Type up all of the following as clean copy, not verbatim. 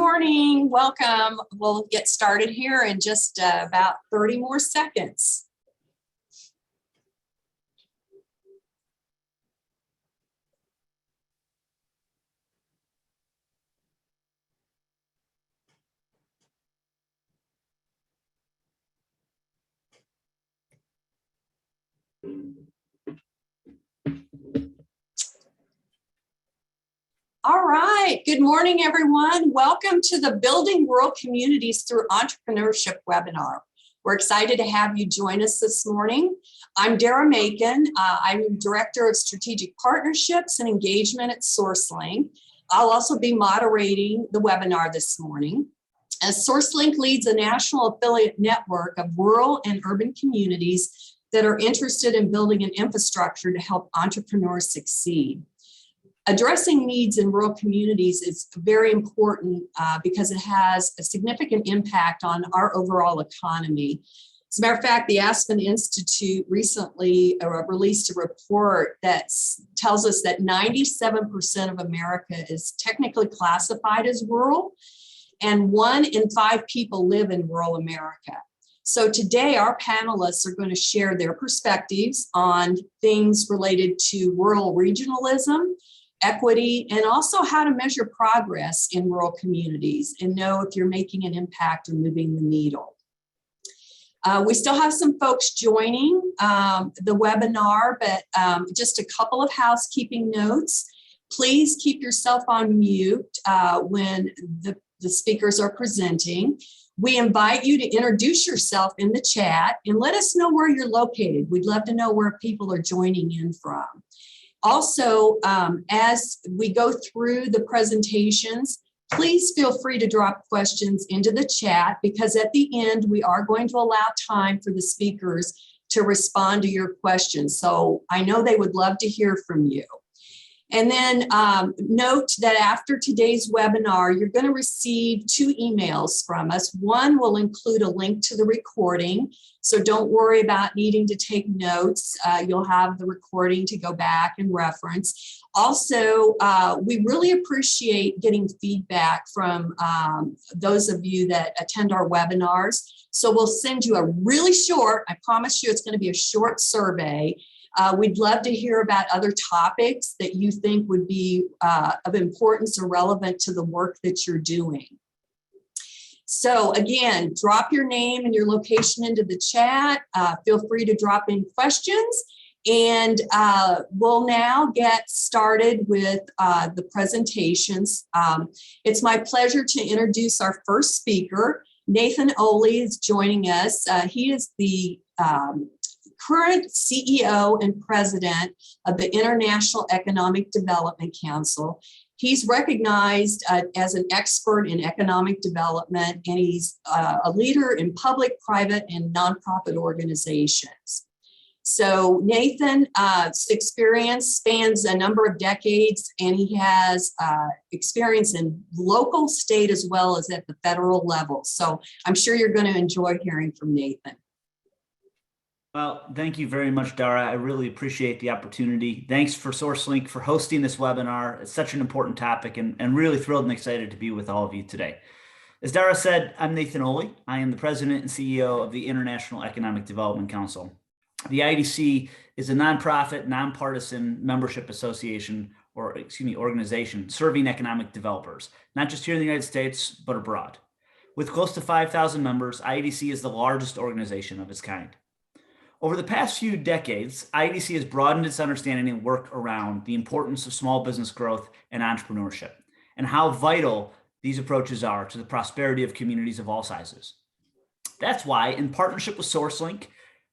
morning, welcome. We'll get started here in just about 30 more seconds. All right, good morning, everyone. Welcome to the Building World Communities Through Entrepreneurship webinar. We're excited to have you join us this morning. I'm Dara Macon. I'm Director of Strategic Partnerships and Engagement at SourceLink. I'll also be moderating the webinar this morning. As SourceLink leads a national affiliate network of rural and urban communities that are interested in building an infrastructure to help entrepreneurs succeed. Addressing needs in rural communities is very important because it has a significant impact on our overall economy. As a matter of fact, the Aspen Institute recently released a report that tells us that 97% of America is technically classified as rural, and 1 in 5 people live in rural America. So today, our panelists are going to share their perspectives on things related to rural regionalism, equity, and also how to measure progress in rural communities and know if you're making an impact or moving the needle. We still have some folks joining the webinar, but just a couple of housekeeping notes. Please keep yourself on mute when the speakers are presenting. We invite you to introduce yourself in the chat and let us know where you're located. We'd love to know where people are joining in from. Also, as we go through the presentations, please feel free to drop questions into the chat because at the end, we are going to allow time for the speakers to respond to your questions. So I know they would love to hear from you. And then note that after today's webinar, you're going to receive 2 emails from us. One will include a link to the recording, so don't worry about needing to take notes. You'll have the recording to go back and reference. Also, we really appreciate getting feedback from those of you that attend our webinars. So we'll send you a really short, I promise you it's going to be a short survey. We'd love to hear about other topics that you think would be of importance or relevant to the work that you're doing. So again, drop your name and your location into the chat. Feel free to drop in questions. And we'll now get started with the presentations. It's my pleasure to introduce our first speaker. Nathan Ohle is joining us. He is the current CEO and president of the International Economic Development Council. He's recognized as an expert in economic development, and he's a leader in public, private, and nonprofit organizations. So Nathan's experience spans a number of decades, and he has experience in local, state, as well as at the federal level. So I'm sure you're going to enjoy hearing from Nathan. Well, thank you very much, Dara. I really appreciate the opportunity. Thanks for SourceLink for hosting this webinar. It's such an important topic and really thrilled and excited to be with all of you today. As Dara said, I'm Nathan Ohle. I am the president and CEO of the International Economic Development Council. The IEDC is a nonprofit, nonpartisan membership association, or organization serving economic developers, not just here in the United States, but abroad. With close to 5,000 members, IEDC is the largest organization of its kind. Over the past few decades, IEDC has broadened its understanding and work around the importance of small business growth and entrepreneurship, and how vital these approaches are to the prosperity of communities of all sizes. That's why, in partnership with SourceLink,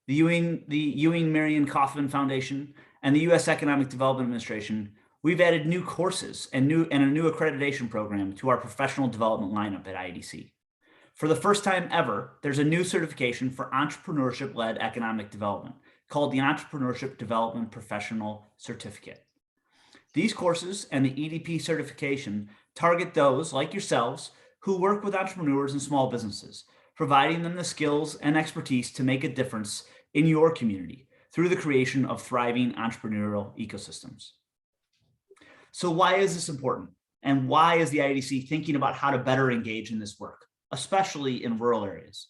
the Ewing Marion Kauffman Foundation, and the U.S. Economic Development Administration, we've added new courses and a new accreditation program to our professional development lineup at IEDC. For the first time ever, there's a new certification for entrepreneurship-led economic development called the Entrepreneurship Development Professional Certificate. These courses and the EDP certification target those like yourselves who work with entrepreneurs and small businesses, providing them the skills and expertise to make a difference in your community through the creation of thriving entrepreneurial ecosystems. So why is this important? And why is the IEDC thinking about how to better engage in this work, especially in rural areas?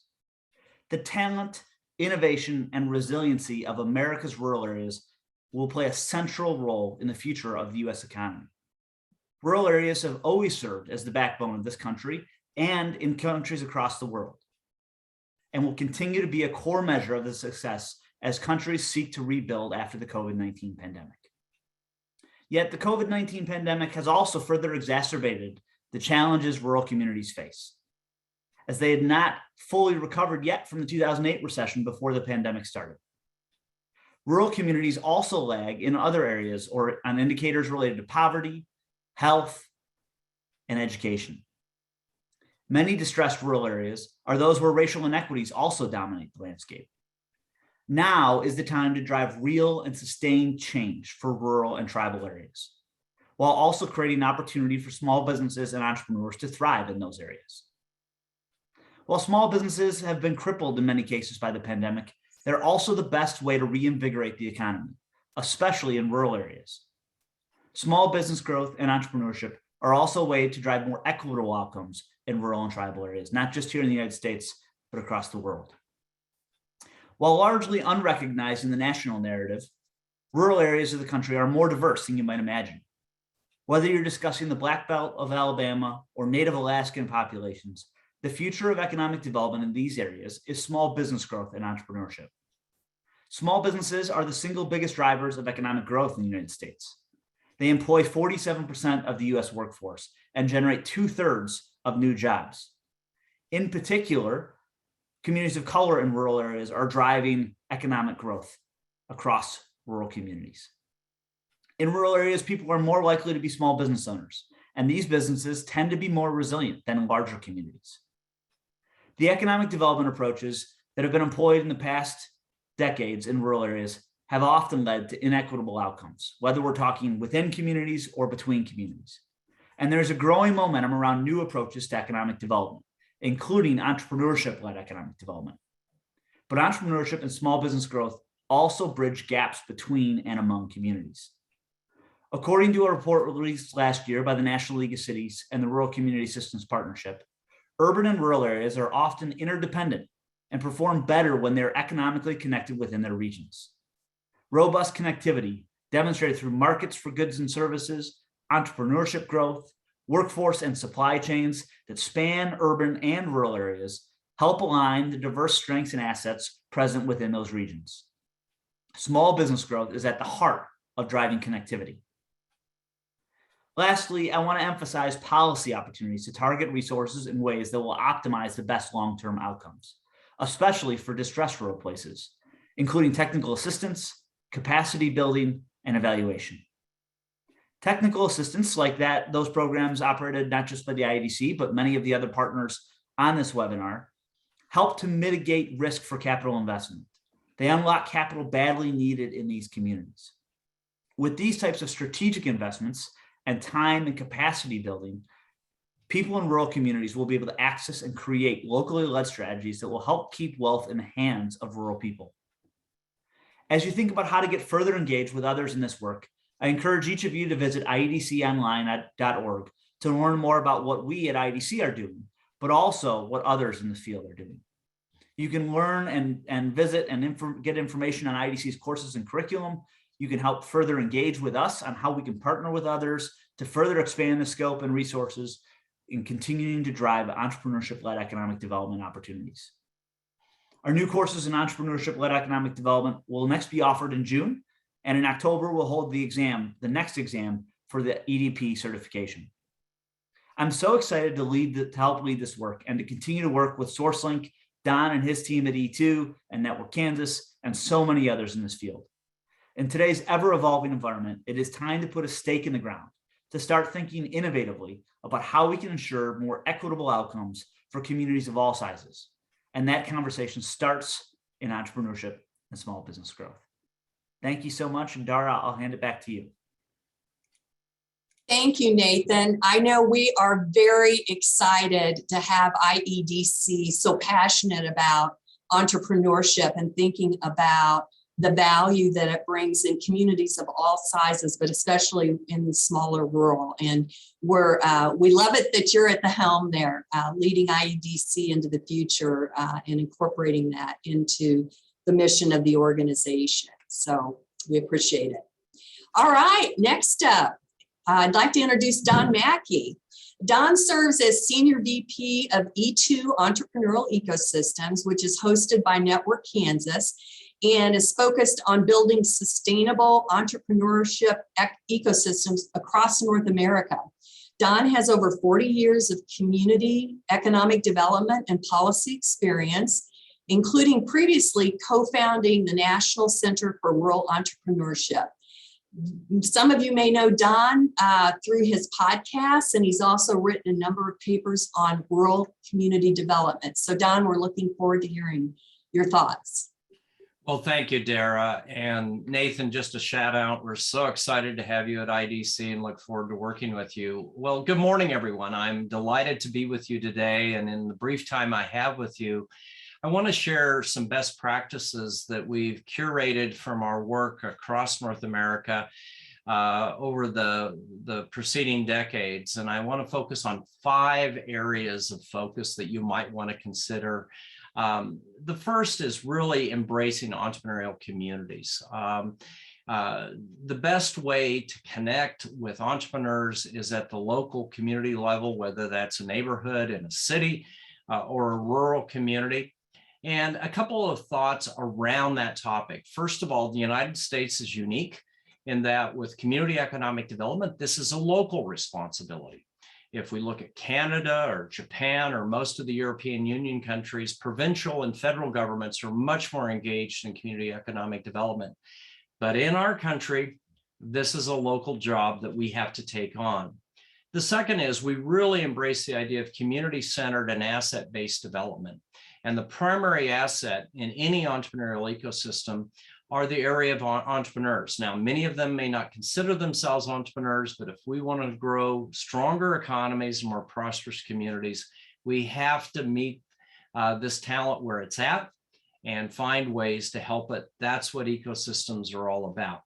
The talent, innovation, and resiliency of America's rural areas will play a central role in the future of the US economy. Rural areas have always served as the backbone of this country and in countries across the world, and will continue to be a core measure of the success as countries seek to rebuild after the COVID-19 pandemic. Yet the COVID-19 pandemic has also further exacerbated the challenges rural communities face, as they had not fully recovered yet from the 2008 recession before the pandemic started. Rural communities also lag in other areas or on indicators related to poverty, health, and education. Many distressed rural areas are those where racial inequities also dominate the landscape. Now is the time to drive real and sustained change for rural and tribal areas, while also creating opportunity for small businesses and entrepreneurs to thrive in those areas. While small businesses have been crippled in many cases by the pandemic, they're also the best way to reinvigorate the economy, especially in rural areas. Small business growth and entrepreneurship are also a way to drive more equitable outcomes in rural and tribal areas, not just here in the United States, but across the world. While largely unrecognized in the national narrative, rural areas of the country are more diverse than you might imagine. Whether you're discussing the Black Belt of Alabama or Native Alaskan populations, the future of economic development in these areas is small business growth and entrepreneurship. Small businesses are the single biggest drivers of economic growth in the United States. They employ 47% of the US workforce and generate 2/3 of new jobs. In particular, communities of color in rural areas are driving economic growth across rural communities. In rural areas, people are more likely to be small business owners, and these businesses tend to be more resilient than in larger communities. The economic development approaches that have been employed in the past decades in rural areas have often led to inequitable outcomes, whether we're talking within communities or between communities. And there's a growing momentum around new approaches to economic development, including entrepreneurship-led economic development. But entrepreneurship and small business growth also bridge gaps between and among communities. According to a report released last year by the National League of Cities and the Rural Community Systems Partnership, urban and rural areas are often interdependent and perform better when they're economically connected within their regions. Robust connectivity, demonstrated through markets for goods and services, entrepreneurship growth, workforce and supply chains that span urban and rural areas, help align the diverse strengths and assets present within those regions. Small business growth is at the heart of driving connectivity. Lastly, I want to emphasize policy opportunities to target resources in ways that will optimize the best long-term outcomes, especially for distressed rural places, including technical assistance, capacity building, and evaluation. Technical assistance like that, those programs operated not just by the IEDC, but many of the other partners on this webinar, help to mitigate risk for capital investment. They unlock capital badly needed in these communities. With these types of strategic investments and time and capacity building, people in rural communities will be able to access and create locally led strategies that will help keep wealth in the hands of rural people. As you think about how to get further engaged with others in this work, I encourage each of you to visit iedconline.org to learn more about what we at IEDC are doing, but also what others in the field are doing. You can learn and visit and get information on IEDC's courses and curriculum. You can help further engage with us on how we can partner with others to further expand the scope and resources in continuing to drive entrepreneurship-led economic development opportunities. Our new courses in entrepreneurship-led economic development will next be offered in June, and in October, we'll hold the next exam for the EDP certification. I'm so excited to help lead this work and to continue to work with SourceLink, Don and his team at E2 and Network Kansas, and so many others in this field. In today's ever-evolving environment, it is time to put a stake in the ground, to start thinking innovatively about how we can ensure more equitable outcomes for communities of all sizes. And that conversation starts in entrepreneurship and small business growth. Thank you so much. And Dara, I'll hand it back to you. Thank you, Nathan. I know we are very excited to have IEDC so passionate about entrepreneurship and thinking about the value that it brings in communities of all sizes, but especially in the smaller rural. And we love it that you're at the helm there, leading IEDC into the future and incorporating that into the mission of the organization. So we appreciate it. All right, next up, I'd like to introduce Don Macke. Don serves as Senior VP of E2 Entrepreneurial Ecosystems, which is hosted by Network Kansas and is focused on building sustainable entrepreneurship ecosystems across North America. Don has over 40 years of community, economic development, and policy experience, including previously co-founding the National Center for Rural Entrepreneurship. Some of you may know Don through his podcast, and he's also written a number of papers on rural community development. So Don, we're looking forward to hearing your thoughts. Well, thank you, Dara. And Nathan, just a shout out. We're so excited to have you at IDC and look forward to working with you. Well, good morning, everyone. I'm delighted to be with you today. And in the brief time I have with you, I want to share some best practices that we've curated from our work across North America over the preceding decades. And I want to focus on 5 areas of focus that you might want to consider. The first is really embracing entrepreneurial communities. The best way to connect with entrepreneurs is at the local community level, whether that's a neighborhood in a city or a rural community. And a couple of thoughts around that topic. First of all, the United States is unique in that with community economic development, this is a local responsibility. If we look at Canada or Japan or most of the European Union countries, provincial and federal governments are much more engaged in community economic development. But in our country, this is a local job that we have to take on. The second is we really embrace the idea of community-centered and asset-based development. And the primary asset in any entrepreneurial ecosystem are the area of entrepreneurs. Now, many of them may not consider themselves entrepreneurs, but if we want to grow stronger economies and more prosperous communities, we have to meet this talent where it's at and find ways to help it. That's what ecosystems are all about.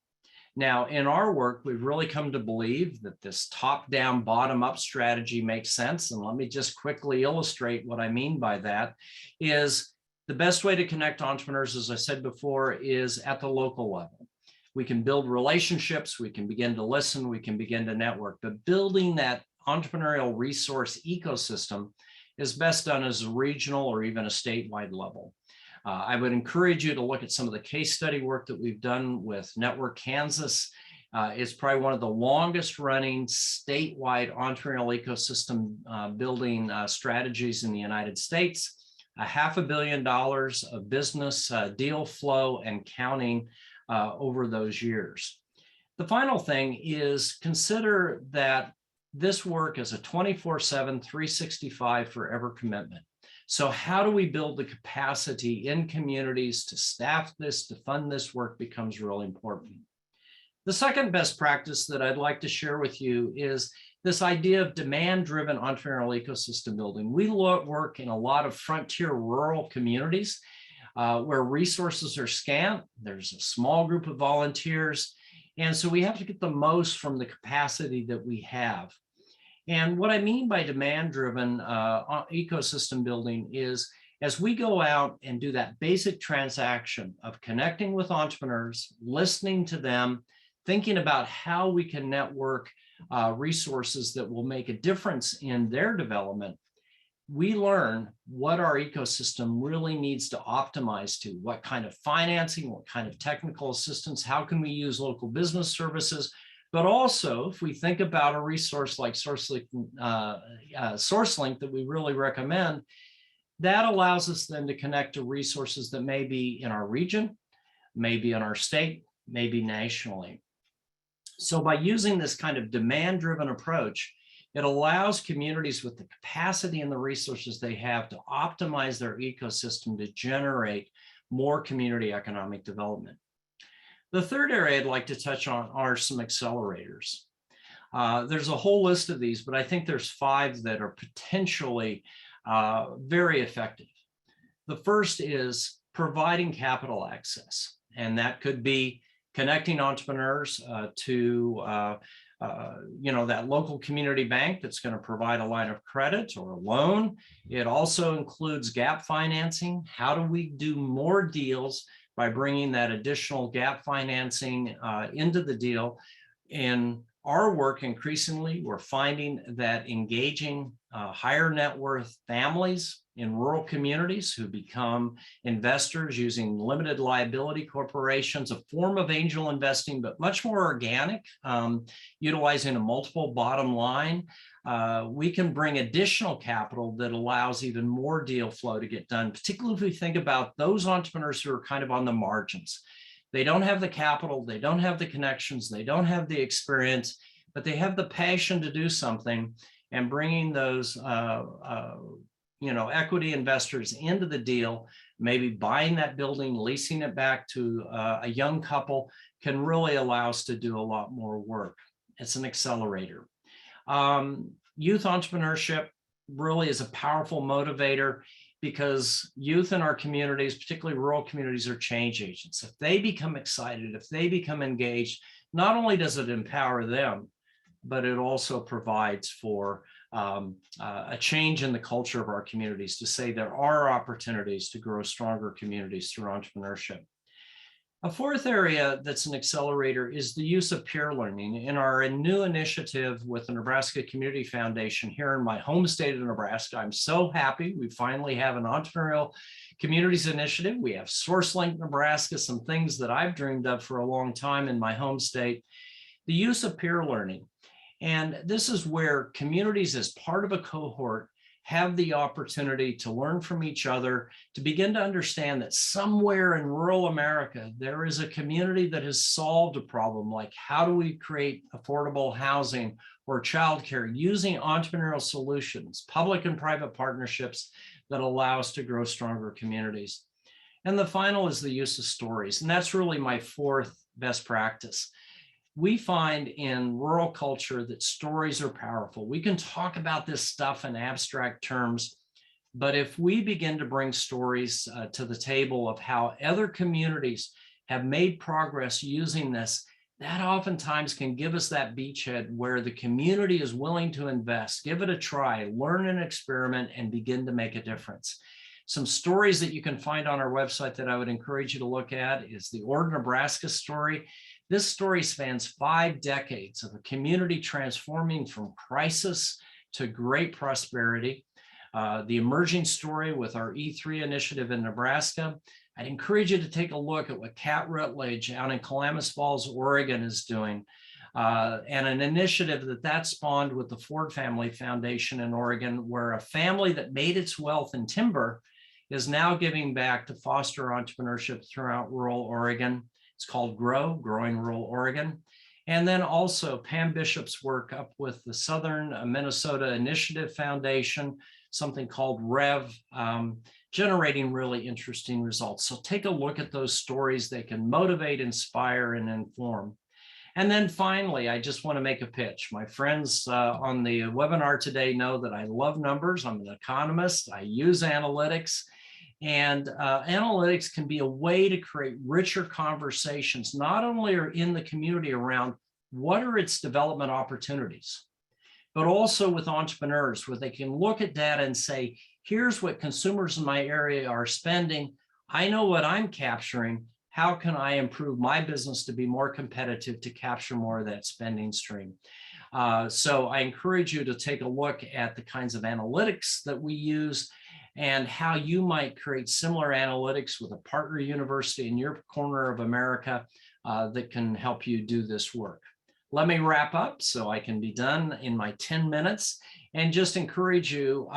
Now, in our work, we've really come to believe that this top-down, bottom-up strategy makes sense. And let me just quickly illustrate what I mean by that is the best way to connect entrepreneurs, as I said before, is at the local level. We can build relationships, we can begin to listen, we can begin to network, but building that entrepreneurial resource ecosystem is best done as a regional or even a statewide level. I would encourage you to look at some of the case study work that we've done with Network Kansas. It's probably one of the longest running statewide entrepreneurial ecosystem building strategies in the United States. $500 million of business deal flow and counting over those years. The final thing is consider that this work is a 24/7, 365 forever commitment. So how do we build the capacity in communities to staff this, to fund this work becomes really important. The second best practice that I'd like to share with you is this idea of demand-driven entrepreneurial ecosystem building. We work in a lot of frontier rural communities where resources are scant. There's a small group of volunteers. And so we have to get the most from the capacity that we have. And what I mean by demand-driven ecosystem building is as we go out and do that basic transaction of connecting with entrepreneurs, listening to them, thinking about how we can network resources that will make a difference in their development, we learn what our ecosystem really needs to optimize to, what kind of financing, what kind of technical assistance, how can we use local business services. But also, if we think about a resource like SourceLink that we really recommend, that allows us then to connect to resources that may be in our region, maybe in our state, maybe nationally. So by using this kind of demand-driven approach, it allows communities with the capacity and the resources they have to optimize their ecosystem to generate more community economic development. The third area I'd like to touch on are some accelerators. There's a whole list of these, but I think there's 5 that are potentially very effective. The first is providing capital access. And that could be connecting entrepreneurs to that local community bank that's going to provide a line of credit or a loan. It also includes gap financing. How do we do more deals by bringing that additional gap financing into the deal? In our work, increasingly, we're finding that engaging higher net worth families in rural communities who become investors using limited liability corporations, a form of angel investing, but much more organic, utilizing a multiple bottom line. We can bring additional capital that allows even more deal flow to get done, particularly if we think about those entrepreneurs who are kind of on the margins. They don't have the capital, they don't have the connections, they don't have the experience, but they have the passion to do something, and bringing those equity investors into the deal, maybe buying that building, leasing it back to a young couple, can really allow us to do a lot more work. It's an accelerator. Youth entrepreneurship really is a powerful motivator, because youth in our communities, particularly rural communities, are change agents. If they become excited, if they become engaged, not only does it empower them, but it also provides for a change in the culture of our communities, to say there are opportunities to grow stronger communities through entrepreneurship. A fourth area that's an accelerator is the use of peer learning. In our new initiative with the Nebraska Community Foundation here in my home state of Nebraska, I'm so happy we finally have an entrepreneurial communities initiative. We have SourceLink Nebraska, some things that I've dreamed of for a long time in my home state. The use of peer learning. And this is where communities, as part of a cohort, have the opportunity to learn from each other, to begin to understand that somewhere in rural America, there is a community that has solved a problem, like how do we create affordable housing or childcare using entrepreneurial solutions, public and private partnerships that allow us to grow stronger communities. And the final is the use of stories. And that's really my fourth best practice. We find in rural culture that stories are powerful. We can talk about this stuff in abstract terms, but if we begin to bring stories to the table of how other communities have made progress using this, that oftentimes can give us that beachhead where the community is willing to invest, give it a try, learn and experiment, and begin to make a difference. Some stories that you can find on our website that I would encourage you to look at is the Ord, Nebraska story. This story spans 5 decades of a community transforming from crisis to great prosperity. The emerging story with our E3 initiative in Nebraska. I'd encourage you to take a look at what Kat Rutledge out in Klamath Falls, Oregon is doing, and an initiative that spawned with the Ford Family Foundation in Oregon, where a family that made its wealth in timber is now giving back to foster entrepreneurship throughout rural Oregon. It's called GROW, Growing Rural Oregon. And then also Pam Bishop's work up with the Southern Minnesota Initiative Foundation, something called REV, generating really interesting results. So take a look at those stories. They can motivate, inspire, and inform. And then finally, I just want to make a pitch. My friends on the webinar today know that I love numbers. I'm an economist. I use analytics. And analytics can be a way to create richer conversations, not only are in the community around what are its development opportunities, but also with entrepreneurs, where they can look at data and say, here's what consumers in my area are spending. I know what I'm capturing. How can I improve my business to be more competitive, to capture more of that spending stream? So I encourage you to take a look at the kinds of analytics that we use, and how you might create similar analytics with a partner university in your corner of America that can help you do this work. Let me wrap up so I can be done in my 10 minutes, and just encourage you,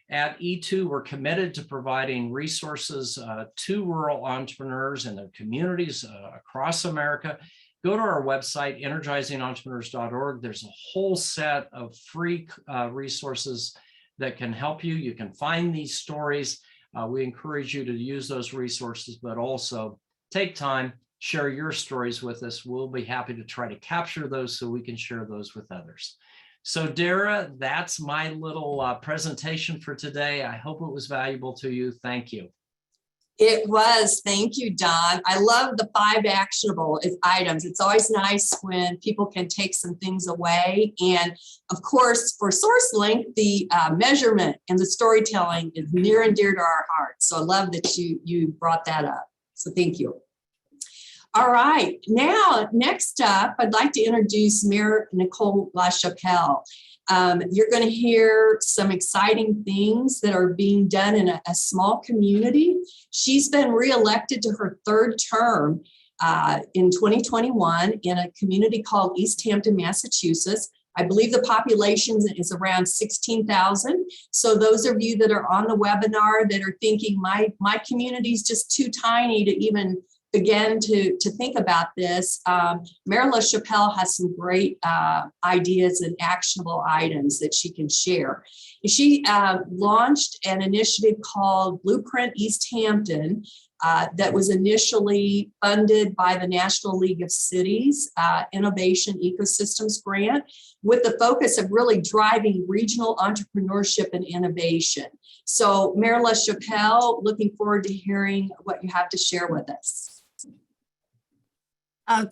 at E2, we're committed to providing resources to rural entrepreneurs and their communities across America. Go to our website, energizingentrepreneurs.org. There's a whole set of free resources that can help you. You can find these stories. We encourage you to use those resources, but also take time, share your stories with us. We'll be happy to try to capture those so we can share those with others. So Dara, that's my little presentation for today. I hope it was valuable to you. Thank you. It was. Thank you, Don. I love the 5 actionable items. It's always nice when people can take some things away. And of course, for SourceLink, the measurement and the storytelling is near and dear to our hearts. So I love that you brought that up. So thank you. All right. Now, next up, I'd like to introduce Mayor Nicole LaChapelle. You're going to hear some exciting things that are being done in a small community. She's been reelected to her 3rd term in 2021 in a community called Easthampton, Massachusetts. I believe the population is around 16,000. So those of you that are on the webinar that are thinking my community is just too tiny to even begin to think about this, Mayor LaChapelle has some great ideas and actionable items that she can share. She launched an initiative called Blueprint Easthampton that was initially funded by the National League of Cities Innovation Ecosystems Grant, with the focus of really driving regional entrepreneurship and innovation. So Mayor LaChapelle, looking forward to hearing what you have to share with us.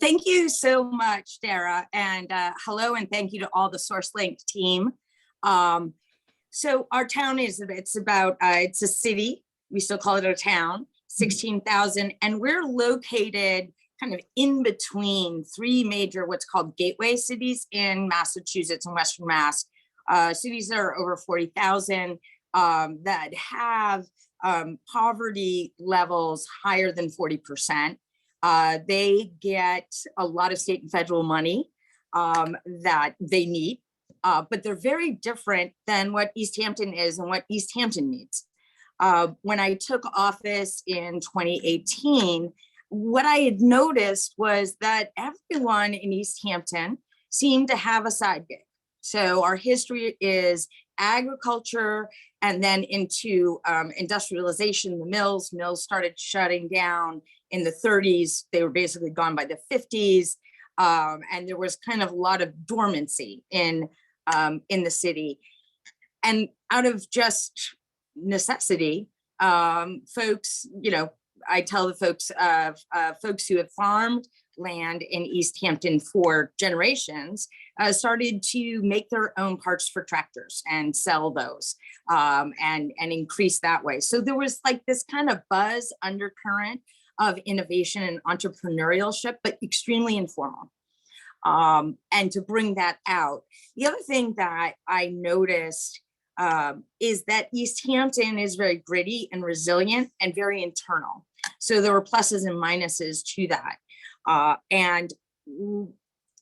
Thank you so much, Dara, and hello, and thank you to all the SourceLink team. So our town it's a city, we still call it a town, 16,000, and we're located kind of in between 3 major what's called gateway cities in Massachusetts and Western Mass. Cities that are over 40,000 that have poverty levels higher than 40%. They get a lot of state and federal money that they need, but they're very different than what Easthampton is and what Easthampton needs. When I took office in 2018, what I had noticed was that everyone in Easthampton seemed to have a side gig. So our history is agriculture and then into industrialization. The mills started shutting down in the 30s. They were basically gone by the 50s. And there was kind of a lot of dormancy in the city. And out of just necessity, folks, I tell the folks folks who have farmed land in Easthampton for generations started to make their own parts for tractors and sell those and increase that way. So there was like this kind of buzz undercurrent of innovation and entrepreneurship, but extremely informal. And to bring that out, the other thing that I noticed is that Easthampton is very gritty and resilient and very internal. So there were pluses and minuses to that. And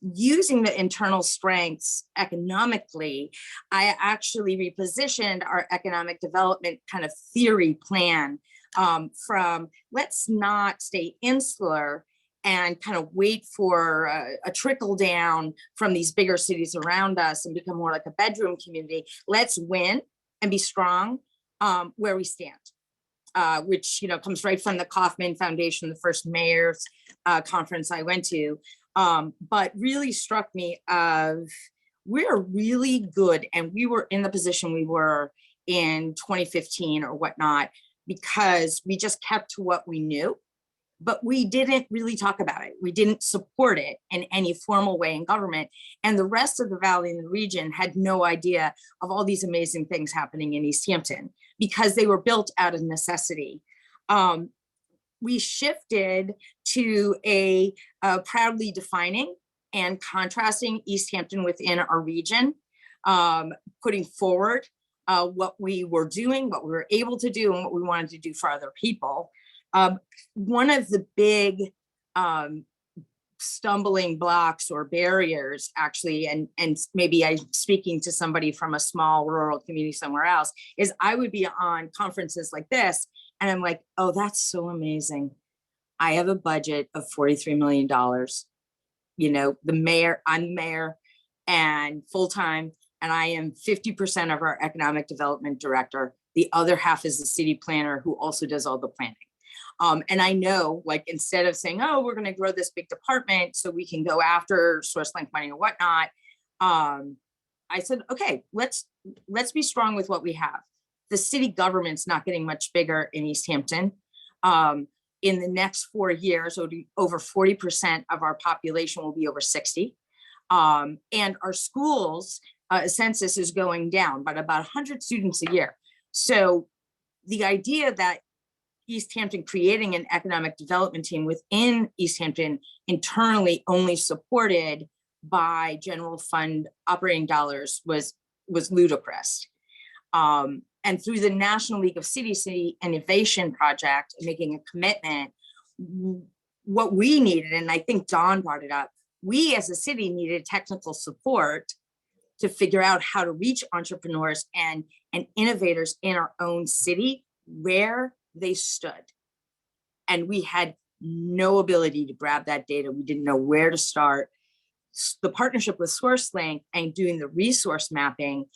using the internal strengths economically, I actually repositioned our economic development kind of theory plan from let's not stay insular and kind of wait for a trickle down from these bigger cities around us and become more like a bedroom community. Let's win and be strong where we stand, which comes right from the Kauffman Foundation, the first mayor's conference I went to. But really struck me of we're really good, and we were in the position we were in 2015 or whatnot because we just kept to what we knew. But we didn't really talk about it. We didn't support it in any formal way in government. And the rest of the valley and the region had no idea of all these amazing things happening in Easthampton because they were built out of necessity. We shifted to a proudly defining and contrasting Easthampton within our region, putting forward what we were doing, what we were able to do, and what we wanted to do for other people. One of the big stumbling blocks or barriers actually, and maybe I'm speaking to somebody from a small rural community somewhere else, is I would be on conferences like this and I'm like, oh, that's so amazing. I have a budget of $43 million. I'm the mayor and full-time, and I am 50% of our economic development director. The other half is the city planner who also does all the planning. And I know, like, instead of saying, oh, we're going to grow this big department so we can go after SourceLink money or whatnot, I said, okay, let's be strong with what we have. The city government's not getting much bigger in Easthampton. In the next 4 years, over 40% of our population will be over 60. And our schools census is going down, but about 100 students a year. So the idea that Easthampton creating an economic development team within Easthampton, internally only supported by general fund operating dollars, was ludicrous. And through the National League of City Innovation Project, making a commitment, what we needed, and I think Dawn brought it up, we as a city needed technical support to figure out how to reach entrepreneurs and innovators in our own city where they stood. And we had no ability to grab that data. We didn't know where to start. The partnership with SourceLink and doing the resource mapping,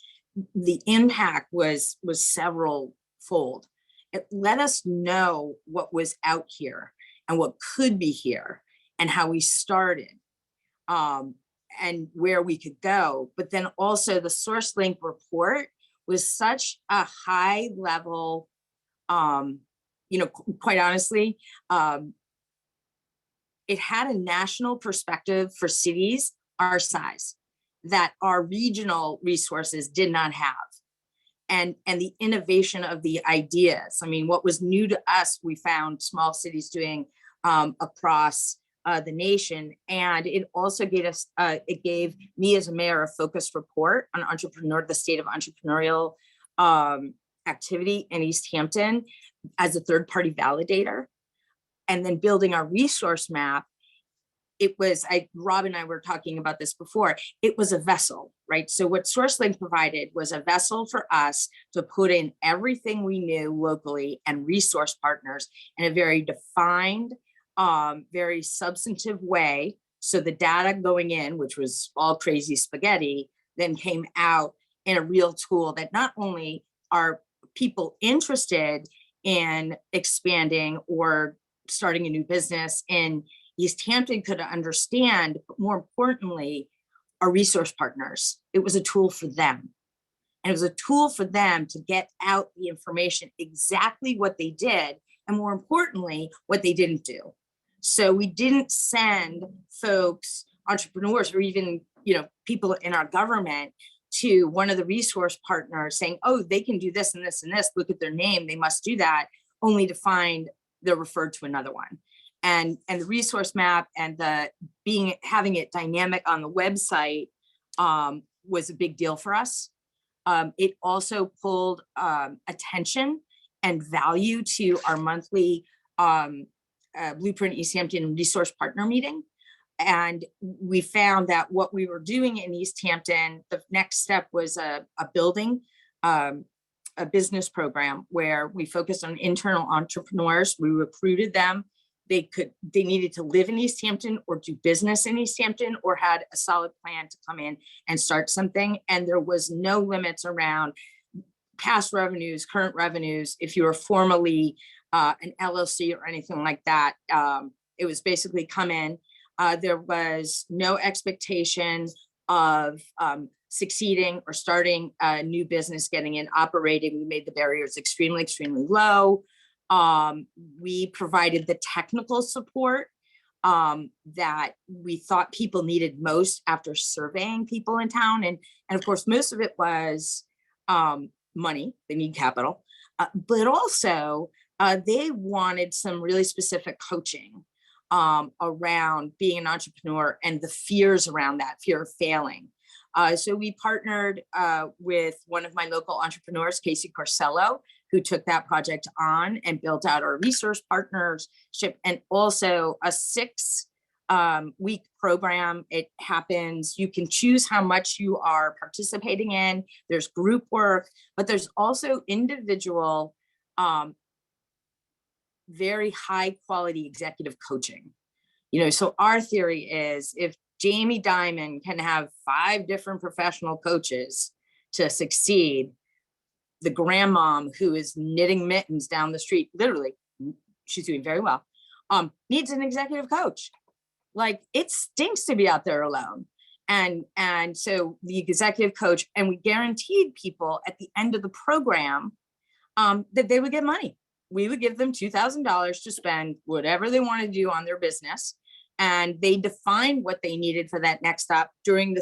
the impact was several fold. It let us know what was out here and what could be here and how we started and where we could go. But then also the SourceLink report was such a high level, quite honestly, it had a national perspective for cities our size that our regional resources did not have. And the innovation of the ideas. I mean, what was new to us, we found small cities doing across the nation. And it also gave us, it gave me as a mayor a focused report on the state of entrepreneurial activity in Easthampton as a third-party validator. And then building our resource map, it was, Rob and I were talking about this before, it was a vessel, right? So what SourceLink provided was a vessel for us to put in everything we knew locally and resource partners in a very defined, very substantive way. So the data going in, which was all crazy spaghetti, then came out in a real tool that not only are people interested in expanding or starting a new business in Easthampton could understand, but more importantly, our resource partners. It was a tool for them. And it was a tool for them to get out the information, exactly what they did, and more importantly, what they didn't do. So we didn't send folks, entrepreneurs, or even people in our government to one of the resource partners saying, oh, they can do this and this and this, look at their name, they must do that, only to find they're referred to another one. And the resource map and having it dynamic on the website was a big deal for us. It also pulled attention and value to our monthly Blueprint Easthampton resource partner meeting. And we found that what we were doing in Easthampton, the next step was building a business program where we focused on internal entrepreneurs. We recruited them. They needed to live in Easthampton or do business in Easthampton or had a solid plan to come in and start something. And there was no limits around past revenues, current revenues. If you were formerly an LLC or anything like that, it was basically come in. There was no expectation of succeeding or starting a new business, getting in, operating. We made the barriers extremely, extremely low. We provided the technical support that we thought people needed most after surveying people in town. And of course, most of it was money. They need capital, but also they wanted some really specific coaching around being an entrepreneur and the fears around that, fear of failing. So we partnered with one of my local entrepreneurs, Casey Corsello, who took that project on and built out our resource partnership, and also a 6-week program. It happens, you can choose how much you are participating in. There's group work, but there's also individual, very high quality executive coaching. So our theory is if Jamie Dimon can have 5 different professional coaches to succeed, the grandmom who is knitting mittens down the street, literally, she's doing very well, needs an executive coach. Like, it stinks to be out there alone. And so the executive coach, and we guaranteed people at the end of the program that they would get money. we would give them $2,000 to spend whatever they want to do on their business. And they defined what they needed for that next step during the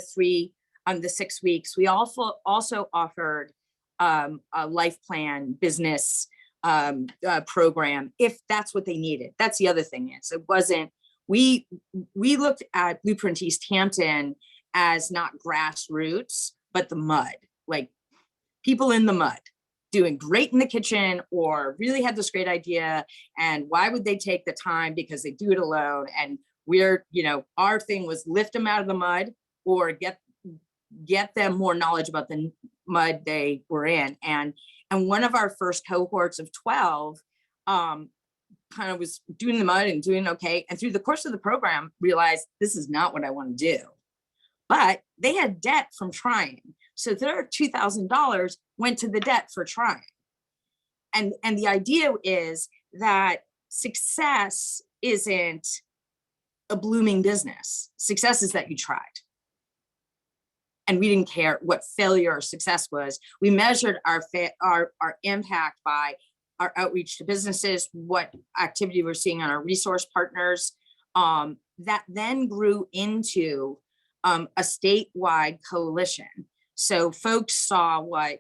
6 weeks. We also offered a life plan business program if that's what they needed. That's the other thing is it wasn't, we looked at Blueprint Easthampton as not grassroots, but the mud, like people in the mud doing great in the kitchen or really had this great idea. And why would they take the time? Because they do it alone. And we're, our thing was lift them out of the mud or get them more knowledge about the mud they were in. And one of our first cohorts of 12 kind of was doing the mud and doing okay. And through the course of the program, realized this is not what I want to do. But they had debt from trying. So their $2,000 went to the debt for trying. And the idea is that success isn't a blooming business. Success is that you tried. And we didn't care what failure or success was. We measured our impact by our outreach to businesses, what activity we're seeing on our resource partners. That then grew into a statewide coalition. So folks saw what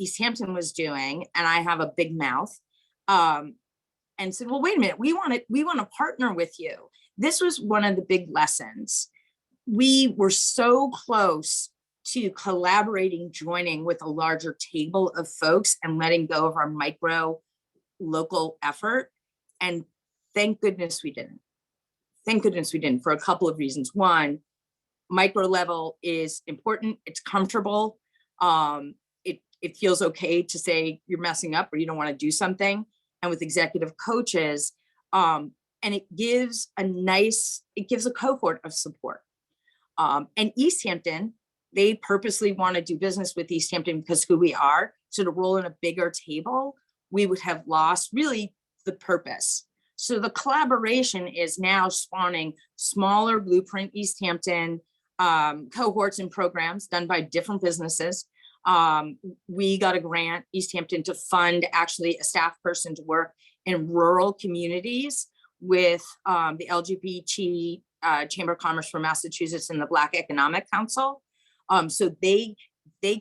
Easthampton was doing, and I have a big mouth, and said, well, wait a minute, we want to partner with you. This was one of the big lessons. We were so close to collaborating, joining with a larger table of folks and letting go of our micro local effort. And thank goodness we didn't. Thank goodness we didn't for a couple of reasons. One, micro level is important. It's comfortable. It feels okay to say you're messing up or you don't want to do something. And with executive coaches, and it gives a cohort of support. And Easthampton, they purposely want to do business with Easthampton because who we are. So to roll in a bigger table, we would have lost really the purpose. So the collaboration is now spawning smaller Blueprint Easthampton cohorts and programs done by different businesses. We got a grant, Easthampton, to fund actually a staff person to work in rural communities with the LGBT Chamber of Commerce for Massachusetts and the Black Economic Council. So they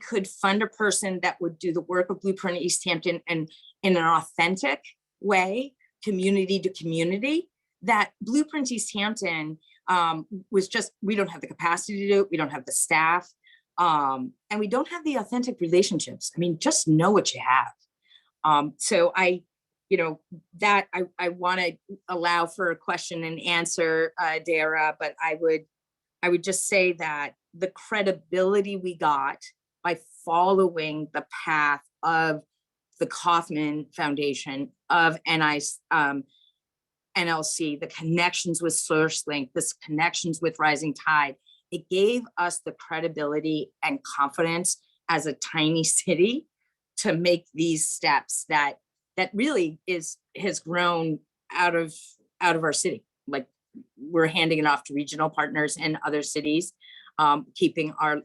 could fund a person that would do the work of Blueprint Easthampton and in an authentic way, community to community. That Blueprint Easthampton was just, we don't have the capacity to do it. We don't have the staff. And we don't have the authentic relationships. I mean, just know what you have. So I want to allow for a question and answer, Dara, but I would just say that the credibility we got by following the path of the Kauffman Foundation, of NLC, the connections with SourceLink, this connections with Rising Tide, it gave us the credibility and confidence as a tiny city to make these steps that really has grown out of our city. Like we're handing it off to regional partners in other cities, keeping our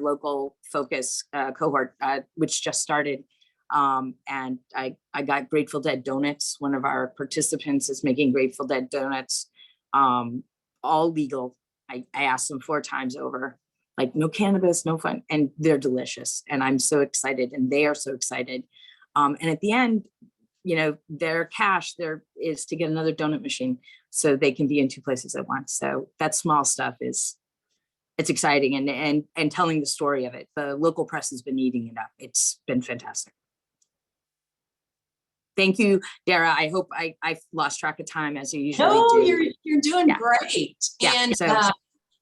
local focus cohort, which just started. And I got Grateful Dead donuts. One of our participants is making Grateful Dead donuts, all legal. I asked them 4 times over, like no cannabis, no fun, and they're delicious. And I'm so excited, and they are so excited. And at the end, their cash there is to get another donut machine so they can be in 2 places at once. So that small stuff it's exciting, and telling the story of it. The local press has been eating it up. It's been fantastic. Thank you, Dara. I hope I lost track of time as you usually do. No, you're doing great. Yeah. And So,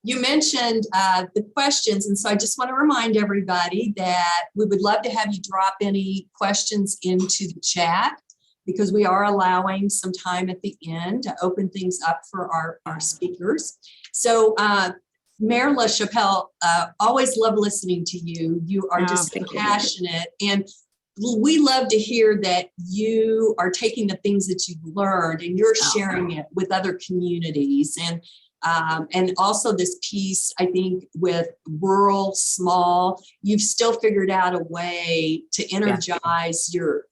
you mentioned the questions. And so I just want to remind everybody that we would love to have you drop any questions into the chat, because we are allowing some time at the end to open things up for our speakers. So Mayor LaChapelle, always love listening to you. You are just passionate. And we love to hear that you are taking the things that you've learned and you're sharing it with other communities. And And also this piece, I think, with rural, small, you've still figured out a way to energize your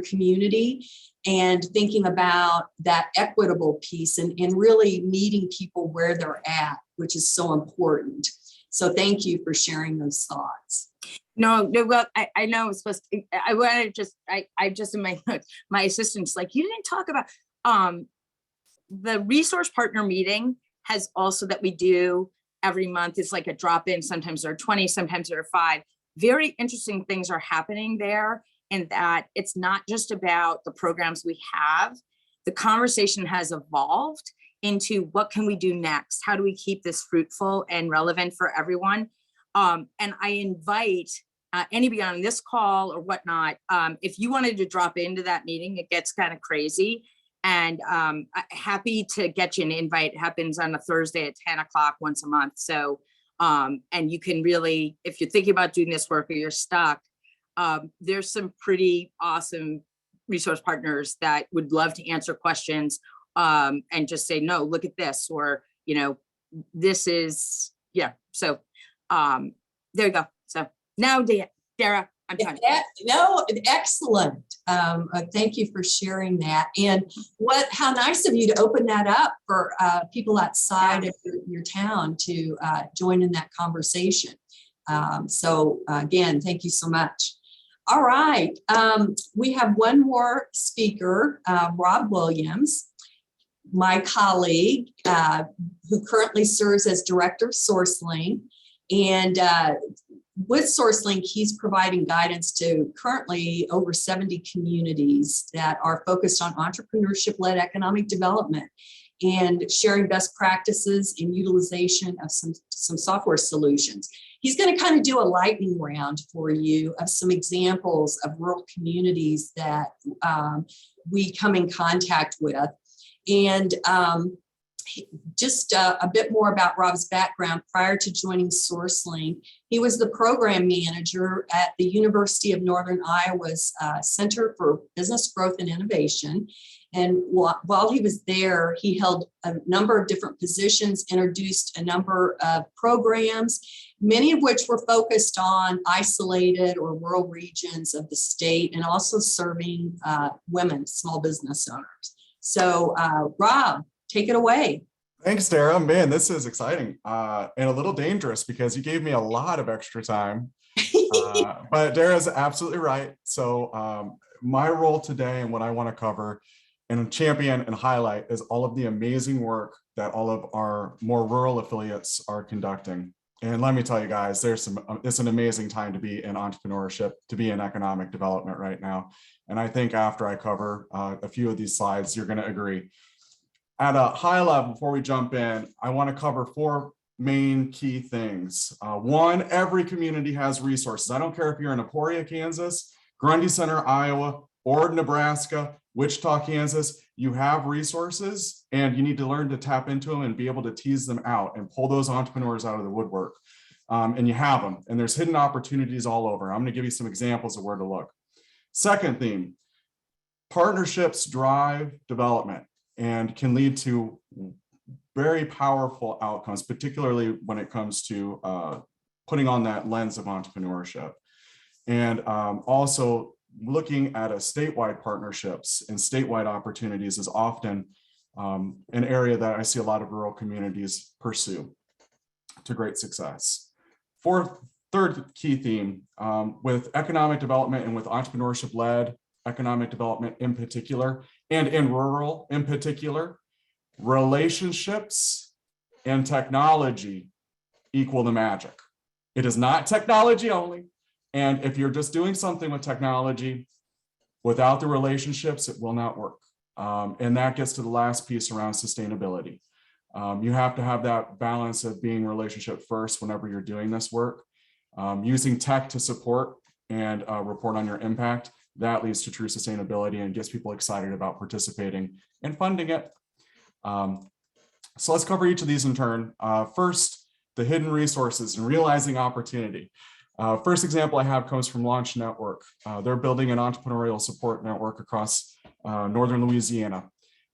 community, and thinking about that equitable piece and really meeting people where they're at, which is so important. So thank you for sharing those thoughts. No, well, I know it's supposed to, I want to just, I just in my notes, my assistant's like, you didn't talk about, the resource partner meeting has also that we do every month. It's like a drop-in. Sometimes there are 20, sometimes there are 5. Very interesting things are happening there, in that it's not just about the programs we have. The conversation has evolved into what can we do next? How do we keep this fruitful and relevant for everyone? And I invite anybody on this call or whatnot, if you wanted to drop into that meeting, it gets kind of crazy. And happy to get you an invite. It happens on a Thursday at 10 o'clock once a month. So, and you can really, if you're thinking about doing this work or you're stuck, there's some pretty awesome resource partners that would love to answer questions and just say, no, look at this, or, you know, this is, yeah. So there you go. So now, Dara, I'm done. No, excellent. Thank you for sharing that. And how nice of you to open that up for people outside of your town to join in that conversation. So again, thank you so much. All right, we have one more speaker, Rob Williams, my colleague, who currently serves as director of SourceLink. And with SourceLink, he's providing guidance to currently over 70 communities that are focused on entrepreneurship-led economic development and sharing best practices in utilization of some software solutions. He's going to kind of do a lightning round for you of some examples of rural communities that we come in contact with. And just a bit more about Rob's background. Prior to joining SourceLink, he was the program manager at the University of Northern Iowa's Center for Business Growth and Innovation. And while he was there, he held a number of different positions, introduced a number of programs, many of which were focused on isolated or rural regions of the state, and also serving women, small business owners. So Rob, take it away. Thanks, Dara. Man, this is exciting and a little dangerous because you gave me a lot of extra time. But Dara's absolutely right. So my role today and what I want to cover and champion and highlight is all of the amazing work that all of our more rural affiliates are conducting. And let me tell you guys, it's an amazing time to be in entrepreneurship, to be in economic development right now. And I think after I cover a few of these slides, you're going to agree. At a high level, before we jump in, I want to cover 4 main key things. 1, every community has resources. I don't care if you're in Emporia, Kansas, Grundy Center, Iowa, or Nebraska, Wichita, Kansas, you have resources and you need to learn to tap into them and be able to tease them out and pull those entrepreneurs out of the woodwork. And you have them, and there's hidden opportunities all over. I'm going to give you some examples of where to look. Second theme, partnerships drive development and can lead to very powerful outcomes, particularly when it comes to putting on that lens of entrepreneurship. And also looking at a statewide partnerships and statewide opportunities is often an area that I see a lot of rural communities pursue to great success. Third key theme, with economic development and with entrepreneurship-led economic development in particular, and in rural in particular, relationships and technology equal the magic. It is not technology only. And if you're just doing something with technology without the relationships, it will not work. And that gets to the last piece around sustainability. You have to have that balance of being relationship first whenever you're doing this work. Using tech to support and report on your impact, that leads to true sustainability and gets people excited about participating and funding it. So let's cover each of these in turn. First, the hidden resources and realizing opportunity. First example I have comes from Launch Network. They're building an entrepreneurial support network across northern Louisiana.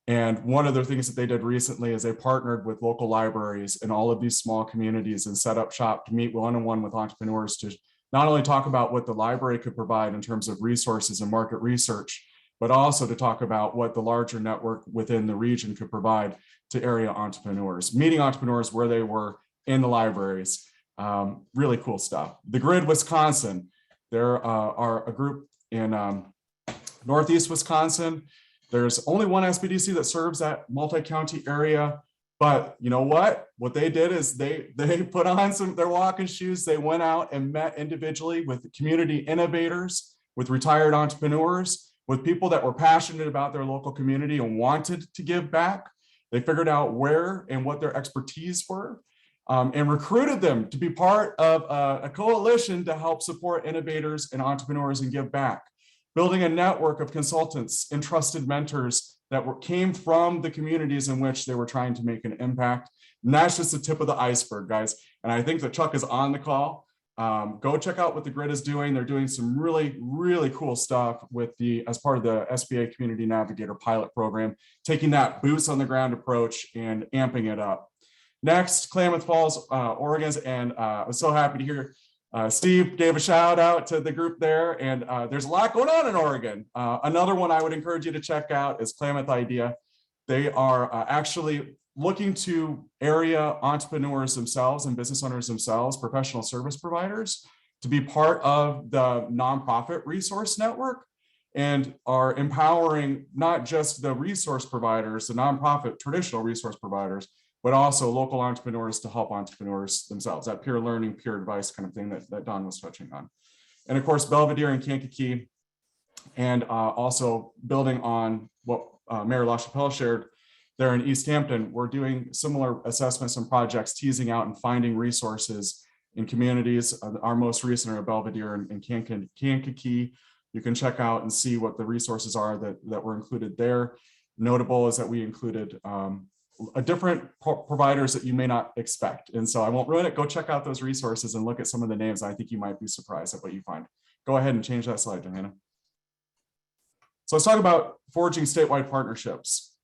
And one of the things that they did recently is they partnered with local libraries in all of these small communities and set up shop to meet one-on-one with entrepreneurs to not only talk about what the library could provide in terms of resources and market research, but also to talk about what the larger network within the region could provide to area entrepreneurs, meeting entrepreneurs where they were in the libraries. Really cool stuff. The Grid Wisconsin, there are a group in Northeast Wisconsin. There's only one SBDC that serves that multi-county area, but you know what? What they did is they put on their walking shoes. They went out and met individually with community innovators, with retired entrepreneurs, with people that were passionate about their local community and wanted to give back. They figured out where and what their expertise were, and recruited them to be part of a coalition to help support innovators and entrepreneurs and give back. Building a network of consultants and trusted mentors that came from the communities in which they were trying to make an impact. And that's just the tip of the iceberg, guys. And I think that Chuck is on the call. Go check out what the Grid is doing. They're doing some really, really cool stuff with as part of the SBA Community Navigator pilot program, taking that boots on the ground approach and amping it up. Next, Klamath Falls, Oregon, and I was so happy to hear Steve gave a shout out to the group there, and there's a lot going on in Oregon. Another one I would encourage you to check out is Klamath Idea. They are actually looking to area entrepreneurs themselves and business owners themselves, professional service providers, to be part of the nonprofit resource network, and are empowering not just the resource providers, the nonprofit traditional resource providers, but also local entrepreneurs to help entrepreneurs themselves, that peer learning, peer advice kind of thing that Don was touching on. And of course, Belvedere and Kankakee, and also building on what Mayor LaChapelle shared there in Easthampton, we're doing similar assessments and projects, teasing out and finding resources in communities. Our most recent are Belvedere and Kankakee. You can check out and see what the resources are that were included there. Notable is that we included different providers that you may not expect. And so I won't ruin it. Go check out those resources and look at some of the names. I think you might be surprised at what you find. Go ahead and change that slide, Johanna. So let's talk about forging statewide partnerships.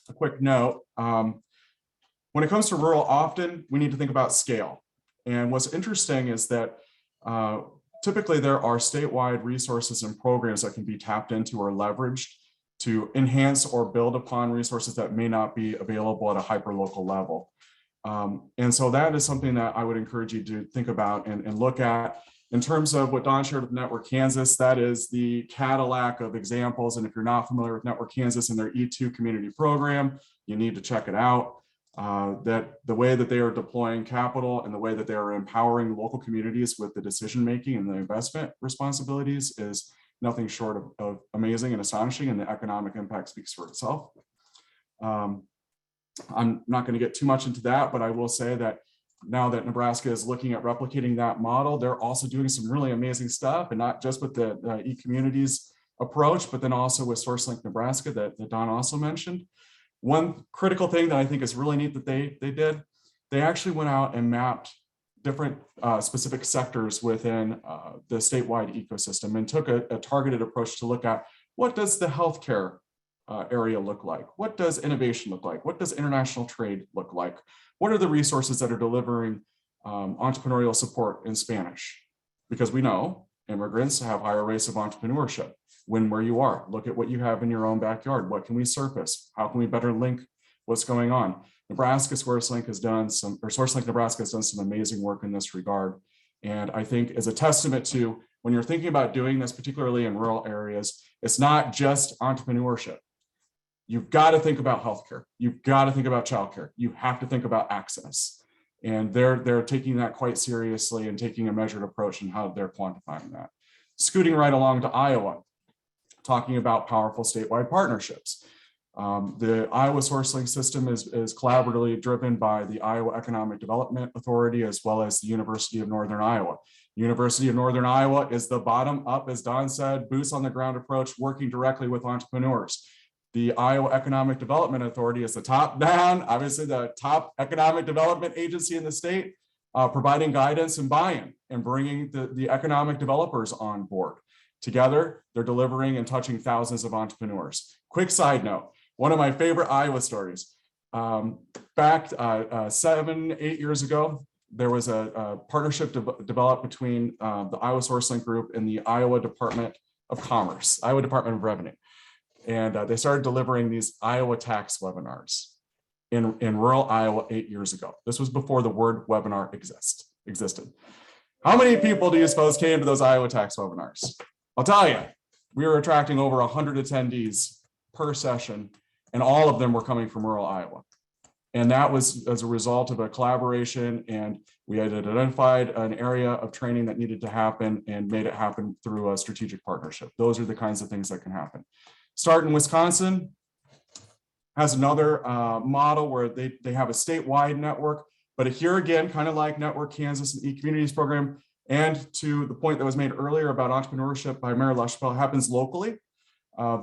A quick note, when it comes to rural, often we need to think about scale. And what's interesting is that typically there are statewide resources and programs that can be tapped into or leveraged to enhance or build upon resources that may not be available at a hyperlocal level. And so that is something that I would encourage you to think about and look at. In terms of what Don shared with Network Kansas, that is the Cadillac of examples. And if you're not familiar with Network Kansas and their E2 community program, you need to check it out. That the way that they are deploying capital and the way that they are empowering local communities with the decision-making and the investment responsibilities is nothing short of amazing and astonishing, and the economic impact speaks for itself. I'm not going to get too much into that, but I will say that now that Nebraska is looking at replicating that model, they're also doing some really amazing stuff, and not just with the e-communities approach, but then also with SourceLink Nebraska that Don also mentioned. One critical thing that I think is really neat that they did, they actually went out and mapped different specific sectors within the statewide ecosystem and took a targeted approach to look at what does the healthcare area look like? What does innovation look like? What does international trade look like? What are the resources that are delivering entrepreneurial support in Spanish? Because we know immigrants have higher rates of entrepreneurship. When where you are, look at what you have in your own backyard. What can we surface? How can we better link what's going on? Nebraska SourceLink has done some, or SourceLink Nebraska has done some amazing work in this regard. And I think as a testament to when you're thinking about doing this, particularly in rural areas, it's not just entrepreneurship. You've got to think about healthcare. You've got to think about childcare. You have to think about access. And they're taking that quite seriously and taking a measured approach in how they're quantifying that. Scooting right along to Iowa, talking about powerful statewide partnerships. The Iowa SourceLink system is collaboratively driven by the Iowa Economic Development Authority as well as the University of Northern Iowa. University of Northern Iowa is the bottom up, as Don said, boots on the ground approach, working directly with entrepreneurs. The Iowa Economic Development Authority is the top down, obviously the top economic development agency in the state, providing guidance and buy-in and bringing the economic developers on board. Together, they're delivering and touching thousands of entrepreneurs. Quick side note, One of my favorite Iowa stories. Back 7-8 years ago, there was a partnership developed between the Iowa SourceLink group and the Iowa Department of Commerce, Iowa Department of Revenue. And they started delivering these Iowa tax webinars in rural Iowa 8 years ago. This was before the word webinar existed. How many people do you suppose came to those Iowa tax webinars? I'll tell you, we were attracting over 100 attendees per session, and all of them were coming from rural Iowa. And that was as a result of a collaboration, and we had identified an area of training that needed to happen and made it happen through a strategic partnership. Those are the kinds of things that can happen. Start in Wisconsin has another model where they have a statewide network, but here again, kind of like Network Kansas and e-communities program, and to the point that was made earlier about entrepreneurship by Mayor LaChapelle, happens locally.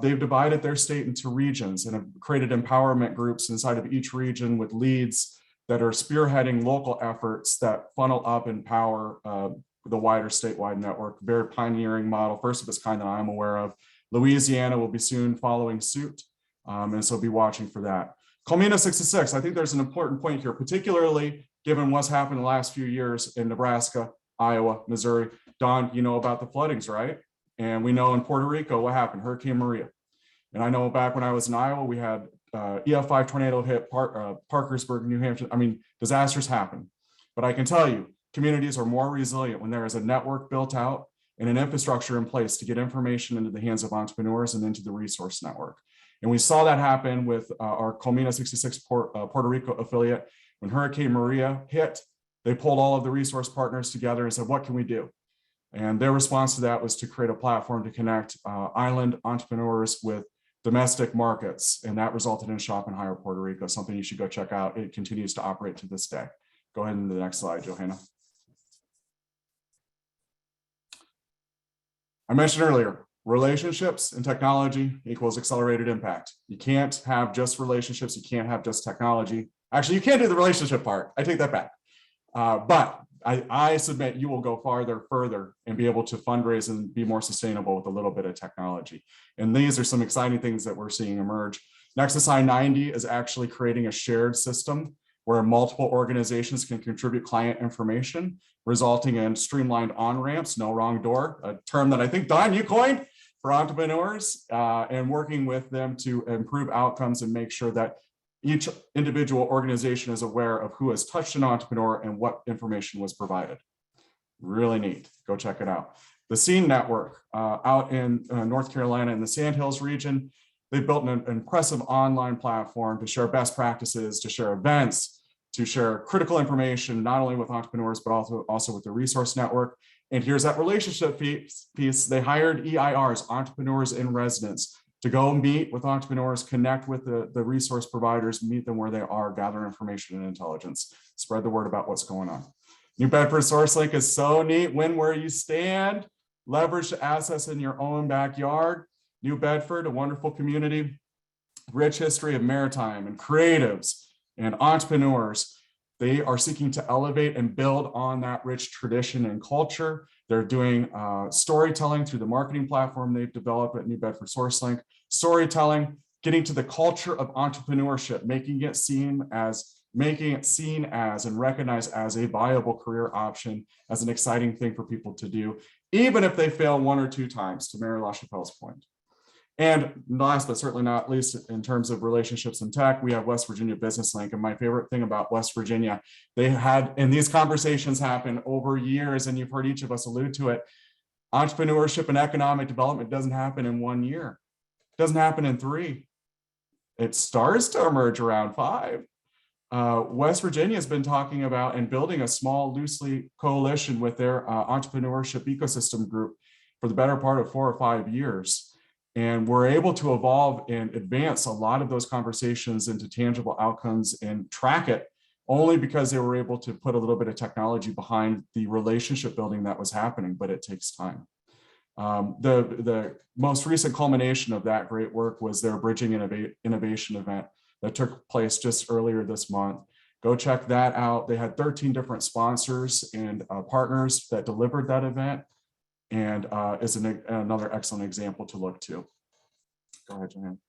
They've divided their state into regions and have created empowerment groups inside of each region with leads that are spearheading local efforts that funnel up and power the wider statewide network. Very pioneering model, first of its kind that I'm aware of. Louisiana will be soon following suit, and so be watching for that. Comina 66, I think there's an important point here, particularly given what's happened in the last few years in Nebraska, Iowa, Missouri. Don, you know about the floodings, right? And we know in Puerto Rico what happened, Hurricane Maria. And I know back when I was in Iowa, we had EF5 tornado hit Parkersburg, New Hampshire. I mean, disasters happen. But I can tell you, communities are more resilient when there is a network built out and an infrastructure in place to get information into the hands of entrepreneurs and into the resource network. And we saw that happen with our Comina 66 Puerto Rico affiliate. When Hurricane Maria hit, they pulled all of the resource partners together and said, what can we do? And their response to that was to create a platform to connect island entrepreneurs with domestic markets. And that resulted in Shop and Hire Puerto Rico, something you should go check out. It continues to operate to this day. Go ahead into the next slide, Johanna. I mentioned earlier, relationships and technology equals accelerated impact. You can't have just relationships. You can't have just technology. Actually, you can't do the relationship part. I take that back. But I submit you will go further and be able to fundraise and be more sustainable with a little bit of technology. And these are some exciting things that we're seeing emerge. Nexus I-90 is actually creating a shared system where multiple organizations can contribute client information, resulting in streamlined on-ramps, no wrong door, a term that I think, Don, you coined for entrepreneurs, and working with them to improve outcomes and make sure that each individual organization is aware of who has touched an entrepreneur and what information was provided. Really neat. Go check it out. The Scene Network out in North Carolina in the Sandhills region, they built an impressive online platform to share best practices, to share events, to share critical information, not only with entrepreneurs, but also with the resource network. And here's that relationship piece. They hired EIRs, entrepreneurs in residence, to go meet with entrepreneurs, connect with the resource providers, meet them where they are, gather information and intelligence, spread the word about what's going on. New Bedford SourceLink is so neat. Win where you stand, leverage the assets in your own backyard. New Bedford, a wonderful community, rich history of maritime and creatives and entrepreneurs. They are seeking to elevate and build on that rich tradition and culture. They're doing storytelling through the marketing platform they've developed at New Bedford SourceLink. Storytelling, getting to the culture of entrepreneurship, making it seen as and recognized as a viable career option, as an exciting thing for people to do, even if they fail 1 or 2 times, to Mayor LaChapelle's point. And last but certainly not least, in terms of relationships and tech, we have West Virginia Business Link. And my favorite thing about West Virginia, they had, and these conversations happen over years, and you've heard each of us allude to it. Entrepreneurship and economic development doesn't happen in 1 year. It doesn't happen in 3. It starts to emerge around 5. West Virginia has been talking about and building a small, loosely coalition with their entrepreneurship ecosystem group for the better part of 4 or 5 years. And we're able to evolve and advance a lot of those conversations into tangible outcomes and track it only because they were able to put a little bit of technology behind the relationship building that was happening, but it takes time. The most recent culmination of that great work was their Bridging Innovation event that took place just earlier this month. Go check that out. They had 13 different sponsors and partners that delivered that event, and is another excellent example to look to. Go ahead, Joanne.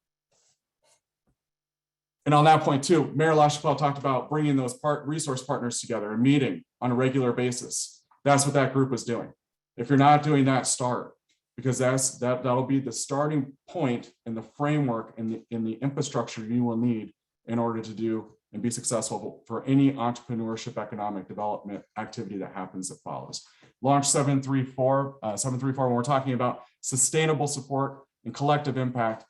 And on that point too, Mayor LaChapelle talked about bringing those resource partners together and meeting on a regular basis. That's what that group was doing. If you're not doing that, start, because that'll be the starting point and the framework and the infrastructure you will need in order to do and be successful for any entrepreneurship economic development activity that happens that follows. Launch 734, when we're talking about sustainable support and collective impact.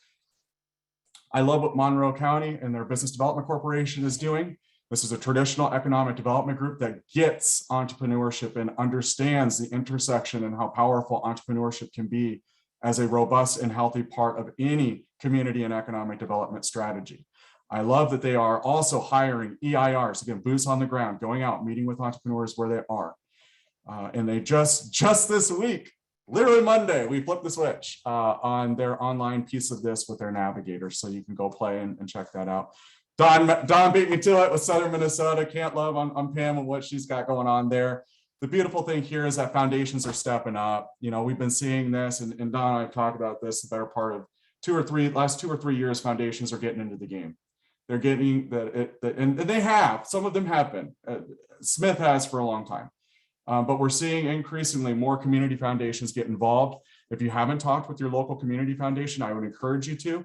I love what Monroe County and their Business Development Corporation is doing. This is a traditional economic development group that gets entrepreneurship and understands the intersection and how powerful entrepreneurship can be as a robust and healthy part of any community and economic development strategy. I love that they are also hiring EIRs, again, boots on the ground, going out, meeting with entrepreneurs where they are. And they just this week, literally Monday, we flipped the switch on their online piece of this with their navigator. So you can go play and check that out. Dawn beat me to it with Southern Minnesota. Can't love on Pam and what she's got going on there. The beautiful thing here is that foundations are stepping up. You know, we've been seeing this, and Dawn and I talked about this the better part of last 2 or 3 years, foundations are getting into the game. They're getting and they have, some of them have been. Smith has for a long time. But we're seeing increasingly more community foundations get involved. If you haven't talked with your local community foundation, I would encourage you to.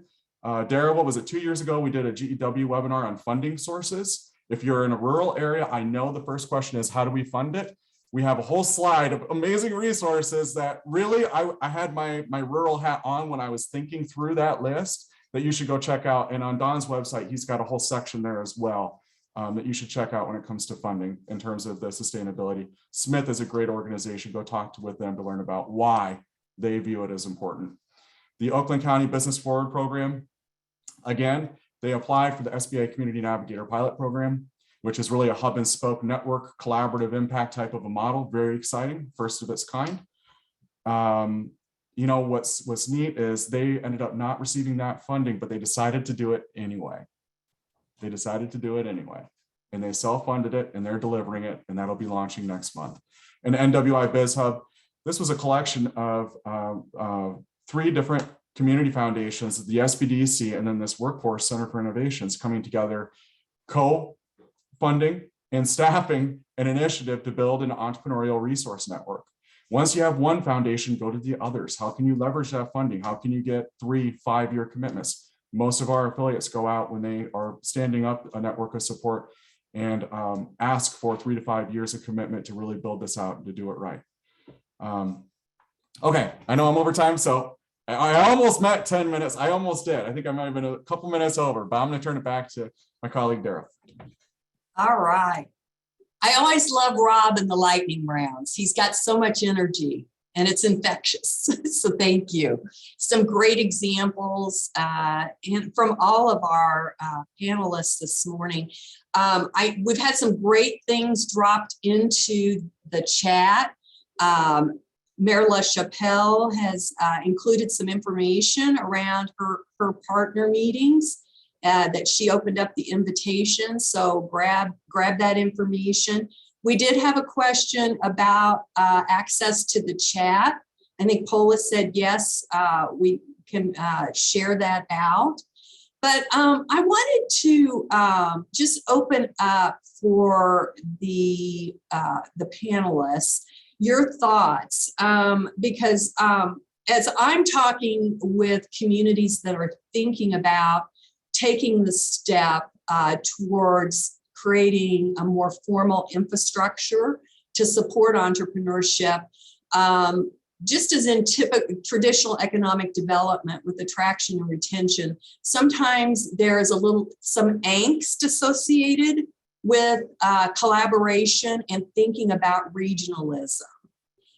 Dara, what was it, 2 years ago, we did a GEW webinar on funding sources. If you're in a rural area, I know the first question is, how do we fund it? We have a whole slide of amazing resources that really, I had my rural hat on when I was thinking through that list that you should go check out. And on Don's website, he's got a whole section there as well that you should check out when it comes to funding in terms of the sustainability. Smith is a great organization. Go talk with them to learn about why they view it as important. The Oakland County Business Forward Program, again, they applied for the SBA Community Navigator Pilot Program, which is really a hub and spoke network, collaborative impact type of a model. Very exciting, first of its kind. You know, what's neat is they ended up not receiving that funding, but they decided to do it anyway. And they self-funded it, and they're delivering it, and that'll be launching next month. And NWI Biz Hub, this was a collection of 3 different community foundations, the SBDC, and then this Workforce Center for Innovations coming together, co-funding and staffing an initiative to build an entrepreneurial resource network. Once you have one foundation, go to the others. How can you leverage that funding? How can you get 3-5-year commitments? Most of our affiliates go out when they are standing up a network of support and ask for 3 to 5 years of commitment to really build this out and to do it right. Okay, I know I'm over time, so I almost met 10 minutes. I almost did. I think I might have been a couple minutes over, but I'm going to turn it back to my colleague, Dara. All right. I always love Rob in the lightning rounds. He's got so much energy and it's infectious. So thank you. Some great examples and from all of our panelists this morning. We've had some great things dropped into the chat. Mayor LaChapelle has included some information around her partner meetings that she opened up the invitation. So grab that information. We did have a question about access to the chat. I think Ohle said yes, we can share that out. But I wanted to just open up for the panelists your thoughts, because as I'm talking with communities that are thinking about taking the step towards creating a more formal infrastructure to support entrepreneurship, just as in typical traditional economic development with attraction and retention, sometimes there is some angst associated with collaboration and thinking about regionalism.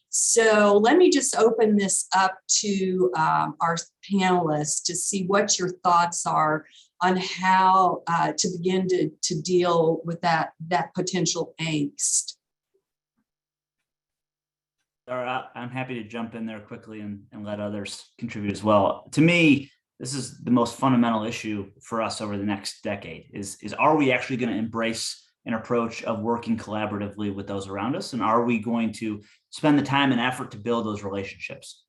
So let me just open this up to our panelists to see what your thoughts are on how to begin to deal with that potential angst. Dara, I'm happy to jump in there quickly and let others contribute as well. To me, this is the most fundamental issue for us over the next decade is are we actually going to embrace an approach of working collaboratively with those around us? And are we going to spend the time and effort to build those relationships?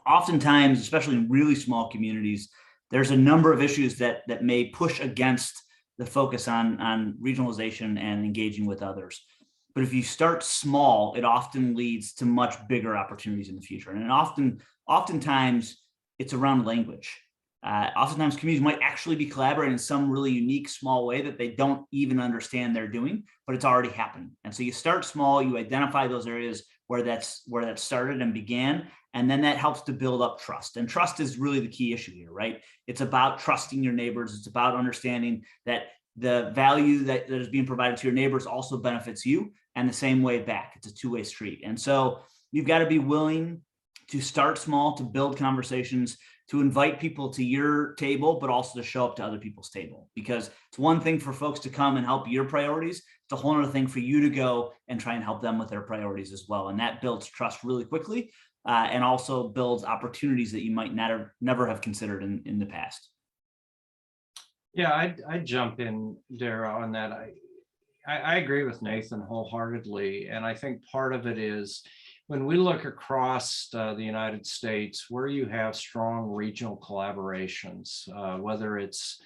Oftentimes, especially in really small communities, there's a number of issues that may push against the focus on regionalization and engaging with others. But if you start small, it often leads to much bigger opportunities in the future. And oftentimes it's around language. Oftentimes communities might actually be collaborating in some really unique small way that they don't even understand they're doing, but it's already happened. And so you start small, you identify those areas where that started and began, and then that helps to build up trust. And trust is really the key issue here, right? It's about trusting your neighbors. It's about understanding that the value that is being provided to your neighbors also benefits you, and the same way back. It's a two-way street. And so you've got to be willing to start small, to build conversations, to invite people to your table, but also to show up to other people's table. Because it's one thing for folks to come and help your priorities. It's a whole other thing for you to go and try and help them with their priorities as well. And that builds trust really quickly, and also builds opportunities that you might never have considered in the past. Yeah, I'd jump in, Dara, on that. I agree with Nathan wholeheartedly. And I think part of it is when we look across the United States, where you have strong regional collaborations, whether it's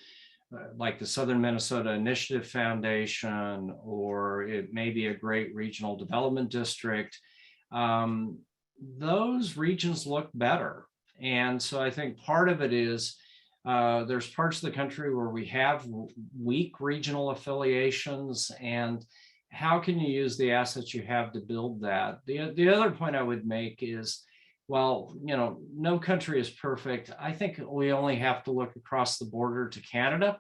like the Southern Minnesota Initiative Foundation, or it may be a great regional development district, those regions look better. And so I think part of it is there's parts of the country where we have weak regional affiliations, and how can you use the assets you have to build that? The other point I would make is, well, no country is perfect. I think we only have to look across the border to Canada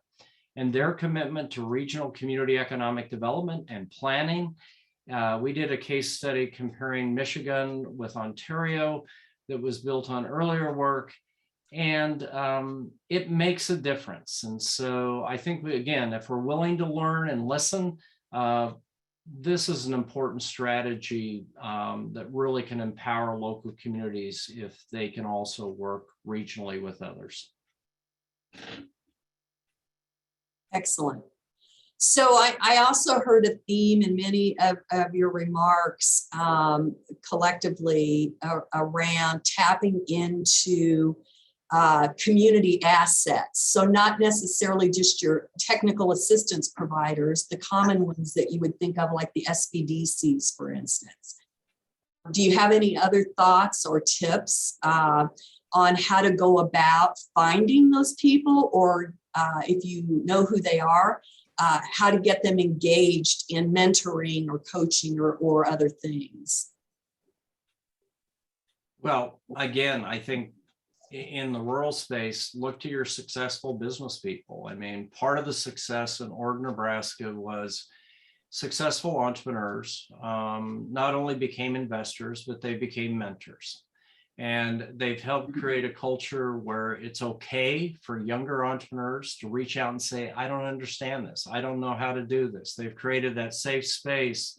and their commitment to regional community economic development and planning. We did a case study comparing Michigan with Ontario that was built on earlier work. And it makes a difference. And so I think, again, if we're willing to learn and listen, this is an important strategy that really can empower local communities if they can also work regionally with others. Excellent. So I also heard a theme in many of your remarks collectively around tapping into community assets. So not necessarily just your technical assistance providers, the common ones that you would think of, like the SBDCs, for instance. Do you have any other thoughts or tips on how to go about finding those people, or if you know who they are, how to get them engaged in mentoring or coaching or other things? Well, again, I think in the rural space, look to your successful business people. I mean, part of the success in Ord, Nebraska was successful entrepreneurs not only became investors, but they became mentors. And they've helped create a culture where it's okay for younger entrepreneurs to reach out and say, I don't understand this. I don't know how to do this. They've created that safe space.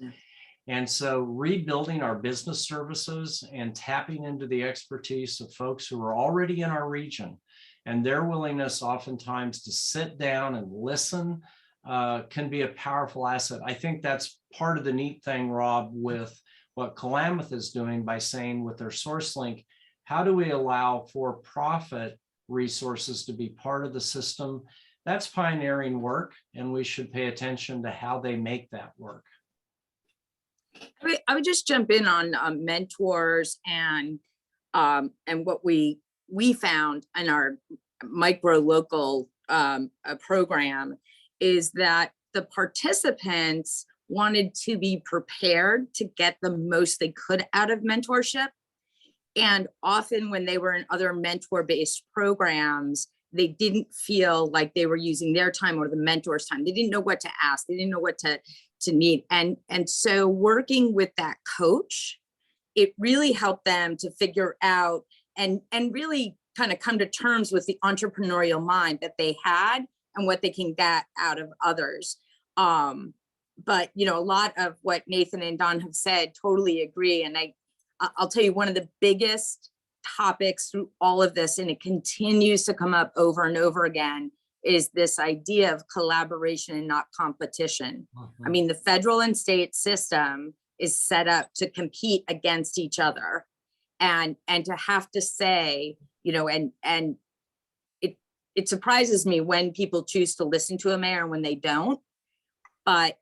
And so rebuilding our business services and tapping into the expertise of folks who are already in our region and their willingness oftentimes to sit down and listen can be a powerful asset. I think that's part of the neat thing, Rob, with what Klamath is doing by saying with their SourceLink, how do we allow for-profit resources to be part of the system? That's pioneering work, and we should pay attention to how they make that work. I would just jump in on mentors and what we found in our micro local program is that the participants wanted to be prepared to get the most they could out of mentorship. And often when they were in other mentor-based programs, they didn't feel like they were using their time or the mentor's time. They didn't know what to ask. They didn't know what to need. And so working with that coach, it really helped them to figure out and really kind of come to terms with the entrepreneurial mind that they had and what they can get out of others. But, a lot of what Nathan and Don have said, totally agree. And I'll tell you, one of the biggest topics through all of this, and it continues to come up over and over again, is this idea of collaboration and not competition. I mean, the federal and state system is set up to compete against each other, and to have to say, and it surprises me when people choose to listen to a mayor and when they don't. But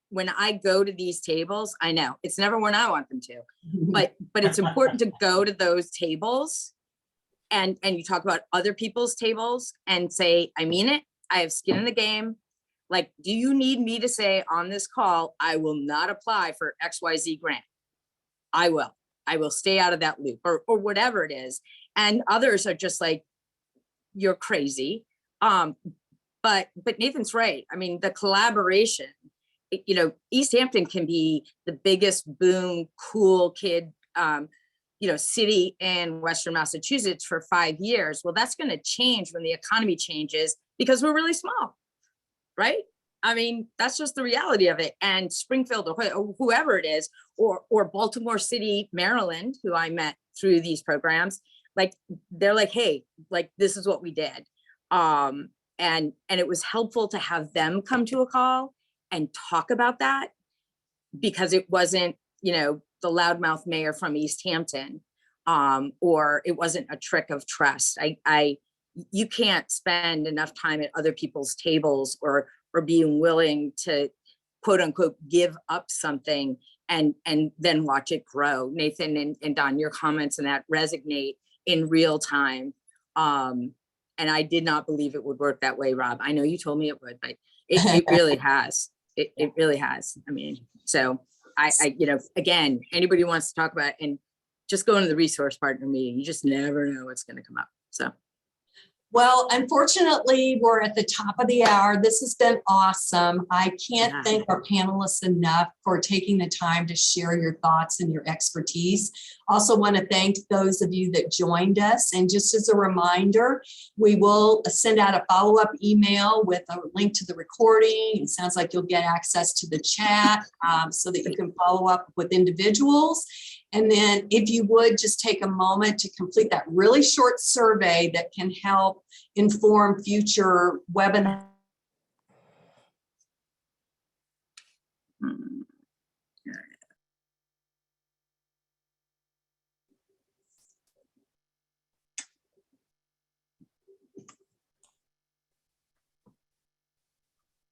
when I go to these tables, I know it's never when I want them to, but it's important to go to those tables and you talk about other people's tables and say, I mean it, I have skin in the game. Like, do you need me to say on this call, I will not apply for XYZ grant? I will stay out of that loop or whatever it is. And others are just like, you're crazy. But Nathan's right. I mean, the collaboration, you know, Easthampton can be the biggest boom, cool kid, you know, city in Western Massachusetts for 5 years. Well, that's going to change when the economy changes because we're really small, right? I mean, that's just the reality of it. And Springfield or whoever it is, or Baltimore City, Maryland, who I met through these programs, like, they're like, hey, like, this is what we did. And it was helpful to have them come to a call and talk about that because it wasn't, you know, the loudmouth mayor from Easthampton, or it wasn't a trick of trust. You can't spend enough time at other people's tables or being willing to quote unquote give up something and then watch it grow. Nathan and Don, your comments and that resonate in real time. And I did not believe it would work that way, Rob. I know you told me it would, but it really has. It really has. I mean, so I, you know, again, anybody who wants to talk about it, and just go into the resource partner meeting. You just never know what's going to come up. So. Well, unfortunately, we're at the top of the hour. This has been awesome. I can't thank our panelists enough for taking the time to share your thoughts and your expertise. Also want to thank those of you that joined us. And just as a reminder, we will send out a follow-up email with a link to the recording. It sounds like you'll get access to the chat so that you can follow up with individuals. And then if you would just take a moment to complete that really short survey that can help inform future webinars.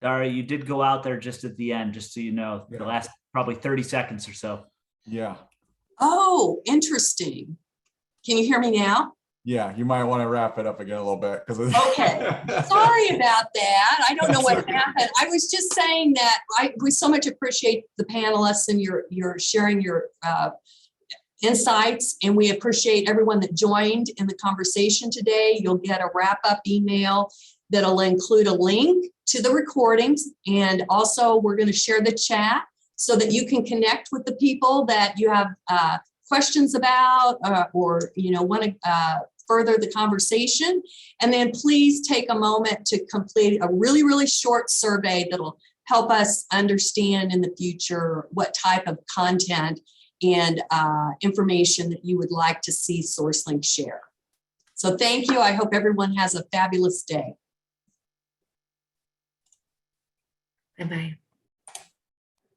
Dara, you did go out there just at the end, just so you know, Yeah. the last probably 30 seconds or so. Yeah. Oh, interesting. Can you hear me now? Yeah, you might want to wrap it up again a little bit because Okay. Sorry about that. I don't know what happened. I was just saying that we so much appreciate the panelists and your sharing your insights, and we appreciate everyone that joined in the conversation today. You'll get a wrap-up email that'll include a link to the recordings, and also we're going to share the chat so that you can connect with the people that you have questions about or you know want to further the conversation. And then please take a moment to complete a really, really short survey that'll help us understand in the future what type of content and information that you would like to see SourceLink share. So thank you. I hope everyone has a fabulous day. Bye-bye.